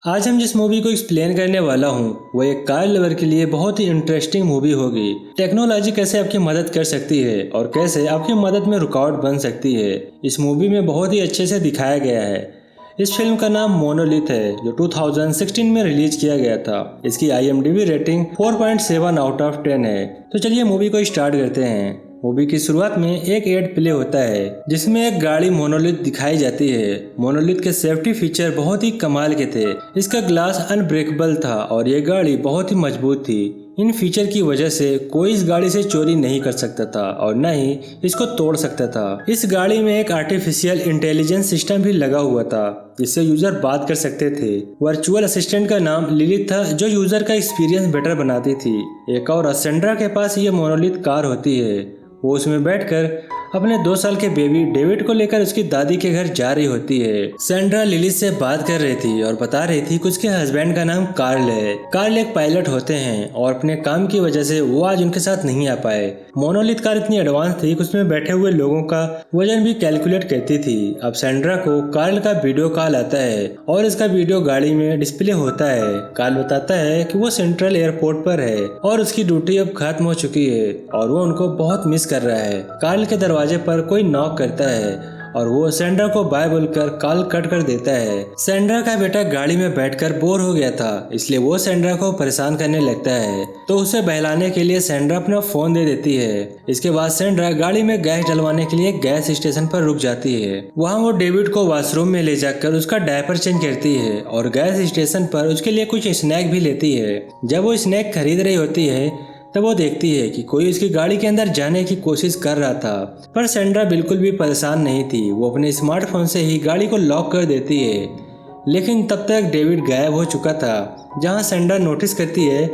आज हम जिस मूवी को एक्सप्लेन करने वाला हूँ वो एक कार लवर के लिए बहुत ही इंटरेस्टिंग मूवी होगी। टेक्नोलॉजी कैसे आपकी मदद कर सकती है और कैसे आपकी मदद में रुकावट बन सकती है, इस मूवी में बहुत ही अच्छे से दिखाया गया है। इस फिल्म का नाम मोनोलिथ है जो 2016 में रिलीज किया गया था। इसकी IMDb रेटिंग 4.7 आउट ऑफ 10 है। तो चलिए मूवी को स्टार्ट करते हैं। मूवी की शुरुआत में एक एड प्ले होता है जिसमें एक गाड़ी मोनोलिथ दिखाई जाती है। मोनोलिथ के सेफ्टी फीचर बहुत ही कमाल के थे। इसका ग्लास अनब्रेकेबल था और ये गाड़ी बहुत ही मजबूत थी। इन फीचर की वजह से कोई इस गाड़ी से चोरी नहीं कर सकता था और न ही इसको तोड़ सकता था। इस गाड़ी में एक आर्टिफिशियल इंटेलिजेंस सिस्टम भी लगा हुआ था जिससे यूजर बात कर सकते थे। वर्चुअल असिस्टेंट का नाम लिलिथ था जो यूजर का एक्सपीरियंस बेटर बनाती थी। एक और सेंड्रा के पास ये मोनोलिथ कार होती है। वो उसमें बैठकर अपने 2 साल के बेबी डेविड को लेकर उसकी दादी के घर जा रही होती है। सेंड्रा लिली से बात कर रही थी और बता रही थी कि उसके हस्बैंड का नाम कार्ल है। कार्ल एक पायलट होते हैं और अपने काम की वजह से वो आज उनके साथ नहीं आ पाए। मोनोलिथ कार इतनी एडवांस थी कि उसमें बैठे हुए लोगों का वजन भी कैलकुलेट करती थी। अब सेंड्रा को कार्ल का वीडियो कॉल आता है और इसका वीडियो गाड़ी में डिस्प्ले होता है। कार्ल बताता है कि वो सेंट्रल एयरपोर्ट पर है और उसकी ड्यूटी अब खत्म हो चुकी है और वो उनको बहुत मिस कर रहा है। कार्ल के दरवाजे पर कोई नॉक करता है और वो सेंड्रा को बाय बोलकर कॉल कट कर देता है। सेंड्रा का बेटा गाड़ी में बैठकर बोर हो गया था इसलिए वो सेंड्रा को परेशान करने लगता है तो उसे बहलाने के लिए सेंड्रा अपना फोन दे देती है। इसके बाद सेंड्रा गाड़ी में गैस डलवाने के लिए गैस स्टेशन पर रुक जाती है। वहाँ वो डेविड को वॉशरूम में ले जाकर उसका डायपर चेंज करती है और गैस स्टेशन पर उसके लिए कुछ स्नैक भी लेती है। जब वो स्नैक खरीद रही होती है तब वो देखती है कि कोई उसकी गाड़ी के अंदर जाने की कोशिश कर रहा था, पर सेंड्रा बिल्कुल भी परेशान नहीं थी। वो अपने स्मार्टफोन से ही गाड़ी को लॉक कर देती है। लेकिन तब तक डेविड गायब हो चुका था। जहां सेंड्रा नोटिस करती है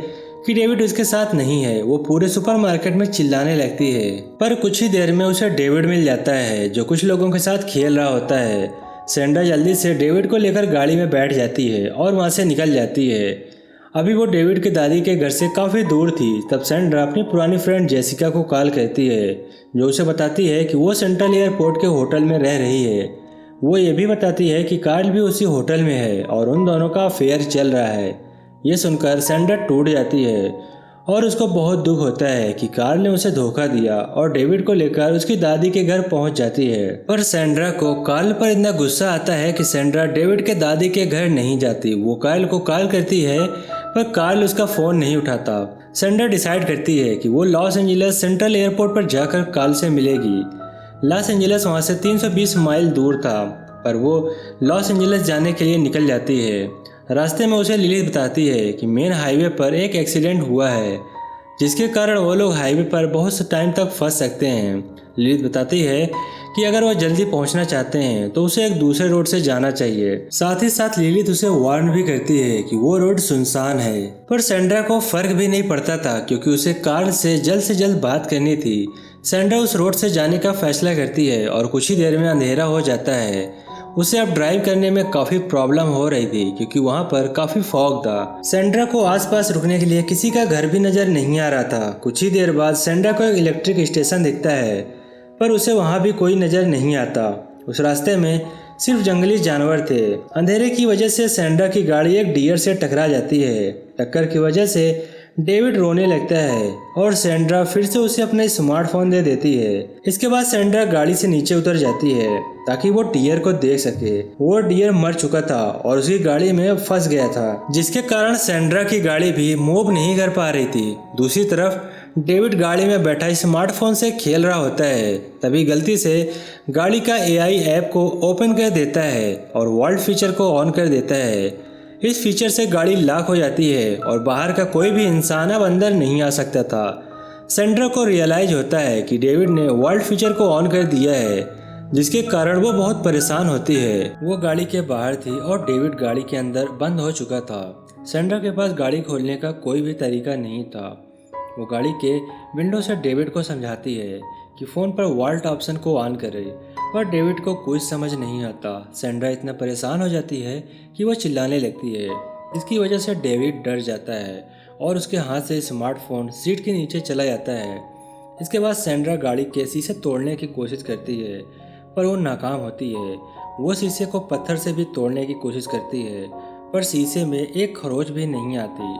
कि डेविड उसके साथ नहीं है, वो पूरे सुपरमार्केट में चिल्लाने लगती है। पर कुछ ही देर में उसे डेविड मिल जाता है जो कुछ लोगों के साथ खेल रहा होता है। सेंड्रा जल्दी से डेविड को लेकर गाड़ी में बैठ जाती है और वहां से निकल जाती है। अभी वो डेविड के दादी के घर से काफ़ी दूर थी। तब सेंड्रा अपनी पुरानी फ्रेंड जेसिका को कॉल करती है जो उसे बताती है कि वो सेंट्रल एयरपोर्ट के होटल में रह रही है। वो ये भी बताती है कि कार्ल भी उसी होटल में है और उन दोनों का अफेयर चल रहा है। ये सुनकर सेंड्रा टूट जाती है और उसको बहुत दुख होता है कि कार्ल ने उसे धोखा दिया और डेविड को लेकर उसकी दादी के घर पहुंच जाती है। पर सेंड्रा को कार्ल पर इतना गुस्सा आता है कि सेंड्रा डेविड के दादी के घर नहीं जाती। वो कार्ल को कॉल करती है पर कार्ल उसका फोन नहीं उठाता। सेंड्रा डिसाइड करती है कि वो लॉस एंजलिस सेंट्रल एयरपोर्ट पर जाकर कार्ल से मिलेगी। लॉस एंजलिस वहां से 320 माइल दूर था पर वो लॉस एंजलिस जाने के लिए निकल जाती है। रास्ते में उसे लिली बताती है कि मेन हाईवे पर एक एक्सीडेंट हुआ है जिसके कारण वो लोग हाईवे पर बहुत से टाइम तक फंस सकते हैं। लिलित बताती है कि अगर वो जल्दी पहुंचना चाहते हैं तो उसे एक दूसरे रोड से जाना चाहिए। साथ ही साथ लिलित उसे वार्न भी करती है कि वो रोड सुनसान है। पर सेंड्रा को फर्क भी नहीं पड़ता था क्योंकि उसे कार्ल से जल्द बात करनी थी। सेंड्रा उस रोड से जाने का फैसला करती है और कुछ ही देर में अंधेरा हो जाता है। उसे अब ड्राइव करने में काफी प्रॉब्लम हो रही थी क्योंकि वहाँ पर काफी फॉग था। सेंड्रा को आसपास रुकने के लिए किसी का घर भी नजर नहीं आ रहा था। कुछ ही देर बाद सेंड्रा को एक इलेक्ट्रिक स्टेशन दिखता है पर उसे वहाँ भी कोई नजर नहीं आता। उस रास्ते में सिर्फ जंगली जानवर थे। अंधेरे की वजह से सेंड्रा की गाड़ी एक डियर से टकरा जाती है। टक्कर की वजह से डेविड रोने लगता है और सेंड्रा फिर से उसे अपना स्मार्टफोन दे देती है। इसके बाद सेंड्रा गाड़ी से नीचे उतर जाती है ताकि वो डियर को देख सके। वो डियर मर चुका था और उसकी गाड़ी में फंस गया था जिसके कारण सेंड्रा की गाड़ी भी मूव नहीं कर पा रही थी। दूसरी तरफ डेविड गाड़ी में बैठा स्मार्टफोन से खेल रहा होता है। तभी गलती से गाड़ी का AI ऐप को ओपन कर देता है और वॉल्ट फीचर को ऑन कर देता है। इस फीचर से गाड़ी लॉक हो जाती है और बाहर का कोई भी इंसान अब अंदर नहीं आ सकता था। सेंड्रा को रियलाइज होता है कि डेविड ने वॉल्ट फीचर को ऑन कर दिया है जिसके कारण वो बहुत परेशान होती है। वो गाड़ी के बाहर थी और डेविड गाड़ी के अंदर बंद हो चुका था। सेंड्रा के पास गाड़ी खोलने का कोई भी तरीका नहीं था। वो गाड़ी के विंडो से डेविड को समझाती है कि फ़ोन पर वॉल्ट ऑप्शन को ऑन करे पर डेविड को कुछ समझ नहीं आता। सेंड्रा इतना परेशान हो जाती है कि वो चिल्लाने लगती है। इसकी वजह से डेविड डर जाता है और उसके हाथ से स्मार्टफोन सीट के नीचे चला जाता है। इसके बाद सेंड्रा गाड़ी के शीशे तोड़ने की कोशिश करती है पर वो नाकाम होती है। वो शीशे को पत्थर से भी तोड़ने की कोशिश करती है पर शीशे में एक खरोच भी नहीं आती।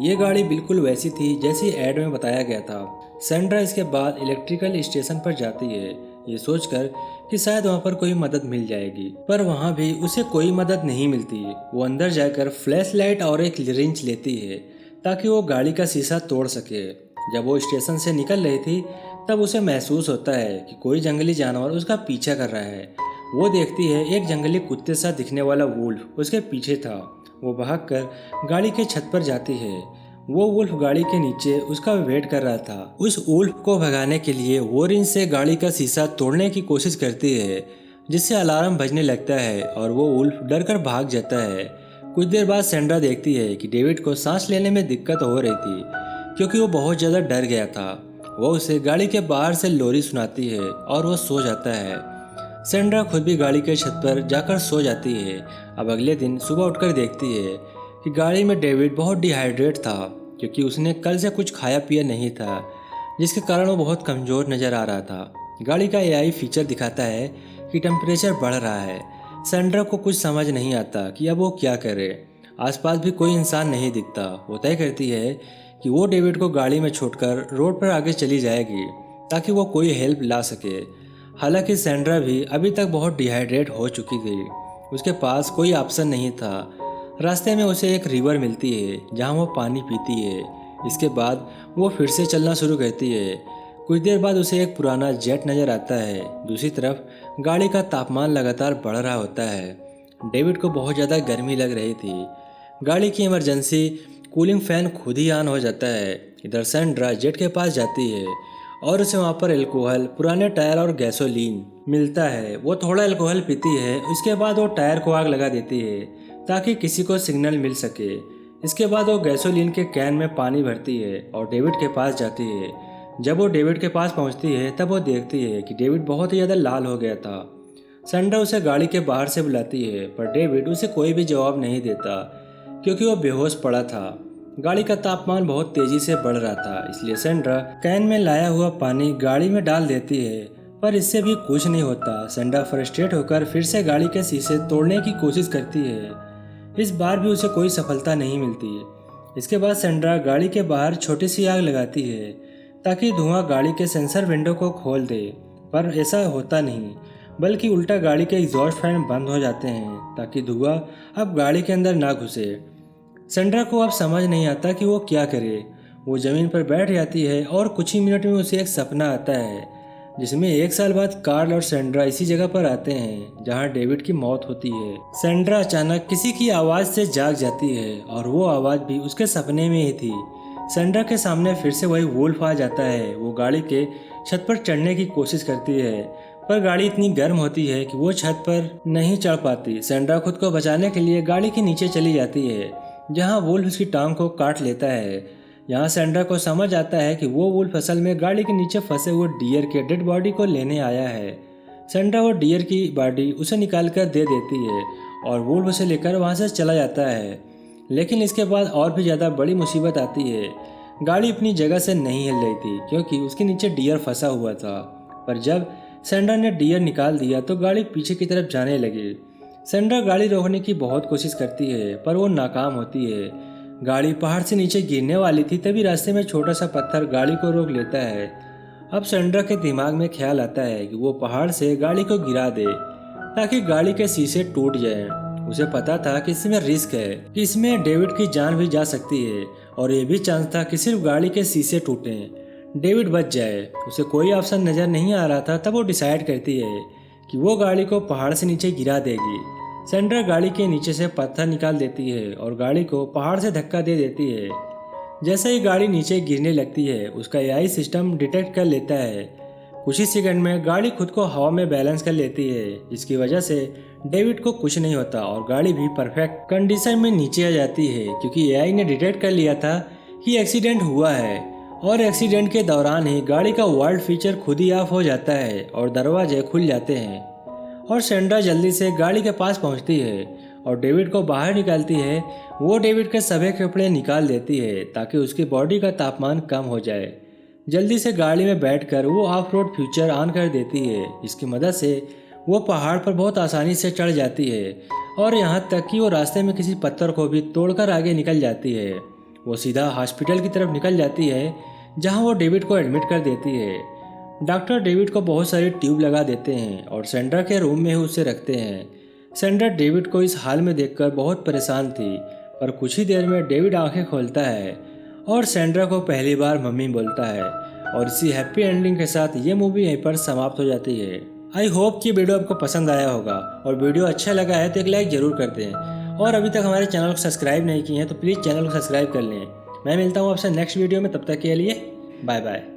ये गाड़ी बिल्कुल वैसी थी जैसी ऐड में बताया गया था। सैंड्रा इसके बाद इलेक्ट्रिकल स्टेशन पर जाती है, ये सोचकर कि शायद वहाँ पर कोई मदद मिल जाएगी, पर वहाँ भी उसे कोई मदद नहीं मिलती। वो अंदर जाकर फ्लैश लाइट और एक रिंच लेती है ताकि वो गाड़ी का शीशा तोड़ सके। जब वो स्टेशन से निकल रही थी तब उसे महसूस होता है कि कोई जंगली जानवर उसका पीछा कर रहा है। वो देखती है एक जंगली कुत्ते सा दिखने वाला वुल्फ उसके पीछे था। वो भागकर गाड़ी के छत पर जाती है। वो वुल्फ गाड़ी के नीचे उसका वेट कर रहा था। उस वुल्फ को भगाने के लिए वो रिंच से गाड़ी का शीशा तोड़ने की कोशिश करती है, जिससे अलार्म बजने लगता है और वो वुल्फ डर कर भाग जाता है। कुछ देर बाद सैंड्रा देखती है कि डेविड को सांस लेने में दिक्कत हो रही थी क्योंकि वो बहुत ज़्यादा डर गया था। वो उसे गाड़ी के बाहर से लोरी सुनाती है और वो सो जाता है। सैंड्रा खुद भी गाड़ी के छत पर जाकर सो जाती है। अब अगले दिन सुबह उठकर देखती है कि गाड़ी में डेविड बहुत डिहाइड्रेट था क्योंकि उसने कल से कुछ खाया पिया नहीं था, जिसके कारण वो बहुत कमज़ोर नज़र आ रहा था। गाड़ी का एआई फीचर दिखाता है कि टेम्परेचर बढ़ रहा है। सैंड्रा को कुछ समझ नहीं आता कि अब वो क्या करे। आसपास भी कोई इंसान नहीं दिखता। वो तय करती है कि वो डेविड को गाड़ी में छोड़कर रोड पर आगे चली जाएगी ताकि वो कोई हेल्प ला सके। हालांकि सैंड्रा भी अभी तक बहुत डिहाइड्रेट हो चुकी थी। उसके पास कोई ऑप्शन नहीं था। रास्ते में उसे एक रिवर मिलती है जहां वो पानी पीती है। इसके बाद वो फिर से चलना शुरू करती है। कुछ देर बाद उसे एक पुराना जेट नज़र आता है। दूसरी तरफ गाड़ी का तापमान लगातार बढ़ रहा होता है। डेविड को बहुत ज़्यादा गर्मी लग रही थी। गाड़ी की इमरजेंसी कूलिंग फैन खुद ही ऑन हो जाता है। इधर सैंड्रा जेट के पास जाती है और उसे वहाँ पर अल्कोहल, पुराने टायर और गैसोलीन मिलता है। वो थोड़ा अल्कोहल पीती है। उसके बाद वो टायर को आग लगा देती है ताकि किसी को सिग्नल मिल सके। इसके बाद वो गैसोलीन के कैन में पानी भरती है और डेविड के पास जाती है। जब वो डेविड के पास पहुंचती है तब वो देखती है कि डेविड बहुत ही ज़्यादा लाल हो गया था। सैंड्रा उसे गाड़ी के बाहर से बुलाती है, पर डेविड उसे कोई भी जवाब नहीं देता क्योंकि वो बेहोश पड़ा था। गाड़ी का तापमान बहुत तेजी से बढ़ रहा था, इसलिए सैंड्रा कैन में लाया हुआ पानी गाड़ी में डाल देती है, पर इससे भी कुछ नहीं होता। सैंड्रा फ्रस्ट्रेट होकर फिर से गाड़ी के शीशे तोड़ने की कोशिश करती है। इस बार भी उसे कोई सफलता नहीं मिलती। इसके बाद सैंड्रा गाड़ी के बाहर छोटी सी आग लगाती है ताकि धुआं गाड़ी के सेंसर विंडो को खोल दे, पर ऐसा होता नहीं, बल्कि उल्टा गाड़ी के एग्जॉस्ट फैन बंद हो जाते हैं ताकि धुआं अब गाड़ी के अंदर ना घुसे। सैंड्रा को अब समझ नहीं आता कि वो क्या करे। वो ज़मीन पर बैठ जाती है और कुछ ही मिनट में उसे एक सपना आता है जिसमें 1 साल बाद कार्ल और सैंड्रा इसी जगह पर आते हैं जहां डेविड की मौत होती है। सैंड्रा अचानक किसी की आवाज़ से जाग जाती है और वो आवाज़ भी उसके सपने में ही थी। सैंड्रा के सामने फिर से वही वुल्फ आ जाता है। वो गाड़ी के छत पर चढ़ने की कोशिश करती है, पर गाड़ी इतनी गर्म होती है कि वो छत पर नहीं चढ़ पाती। सैंड्रा खुद को बचाने के लिए गाड़ी के नीचे चली जाती है जहां वुल्फ उसकी टांग को काट लेता है। यहाँ सैंड्रा को समझ आता है कि वो वुल्फ असल में गाड़ी के नीचे फंसे हुए डियर के डेड बॉडी को लेने आया है। सैंड्रा वो डियर की बॉडी उसे निकाल कर दे देती है और वुल्फ उसे लेकर वहाँ से चला जाता है। लेकिन इसके बाद और भी ज़्यादा बड़ी मुसीबत आती है। गाड़ी अपनी जगह से नहीं हिल रही थी क्योंकि उसके नीचे डियर फंसा हुआ था, पर जब सैंड्रा ने डियर निकाल दिया तो गाड़ी पीछे की तरफ जाने लगी। सैंड्रा गाड़ी रोकने की बहुत कोशिश करती है, पर वो नाकाम होती है। गाड़ी पहाड़ से नीचे गिरने वाली थी, तभी रास्ते में छोटा सा पत्थर गाड़ी को रोक लेता है। अब सैंड्रा के दिमाग में ख्याल आता है कि वो पहाड़ से गाड़ी को गिरा दे ताकि गाड़ी के शीशे टूट जाएं। उसे पता था कि इसमें रिस्क है, कि इसमें डेविड की जान भी जा सकती है और ये भी चांस था कि सिर्फ गाड़ी के शीशे टूटें, डेविड बच जाए। उसे कोई ऑप्शन नज़र नहीं आ रहा था। तब वो डिसाइड करती है कि वो गाड़ी को पहाड़ से नीचे गिरा देगी। सैंड्रा गाड़ी के नीचे से पत्थर निकाल देती है और गाड़ी को पहाड़ से धक्का दे देती है। जैसे ही गाड़ी नीचे गिरने लगती है उसका एआई सिस्टम डिटेक्ट कर लेता है। कुछ ही सेकंड में गाड़ी खुद को हवा में बैलेंस कर लेती है, जिसकी वजह से डेविड को कुछ नहीं होता और गाड़ी भी परफेक्ट कंडीशन में नीचे आ जाती है क्योंकि एआई ने डिटेक्ट कर लिया था कि एक्सीडेंट हुआ है। और एक्सीडेंट के दौरान ही गाड़ी का वर्ल्ड फीचर खुद ही ऑफ हो जाता है और दरवाजे खुल जाते हैं और सैंड्रा जल्दी से गाड़ी के पास पहुंचती है और डेविड को बाहर निकालती है। वो डेविड के सभी कपड़े निकाल देती है ताकि उसकी बॉडी का तापमान कम हो जाए। जल्दी से गाड़ी में बैठकर वो ऑफ रोड फीचर ऑन कर देती है, जिसकी मदद से वो पहाड़ पर बहुत आसानी से चढ़ जाती है और यहाँ तक कि वो रास्ते में किसी पत्थर को भी तोड़कर आगे निकल जाती है। वो सीधा हॉस्पिटल की तरफ निकल जाती है जहाँ वो डेविड को एडमिट कर देती है। डॉक्टर डेविड को बहुत सारी ट्यूब लगा देते हैं और सेंड्रा के रूम में ही उसे रखते हैं। सेंड्रा डेविड को इस हाल में देखकर बहुत परेशान थी, पर कुछ ही देर में डेविड आंखें खोलता है और सेंड्रा को पहली बार मम्मी बोलता है। और इसी हैप्पी एंडिंग के साथ ये मूवी यहीं पर समाप्त हो जाती है। आई होप कि वीडियो आपको पसंद आया होगा, और वीडियो अच्छा लगा है तो एक लाइक ज़रूर कर दें। और अभी तक हमारे चैनल को सब्सक्राइब नहीं किए हैं तो प्लीज़ चैनल को सब्सक्राइब कर लें। मैं मिलता हूँ आपसे नेक्स्ट वीडियो में, तब तक के लिए बाय बाय।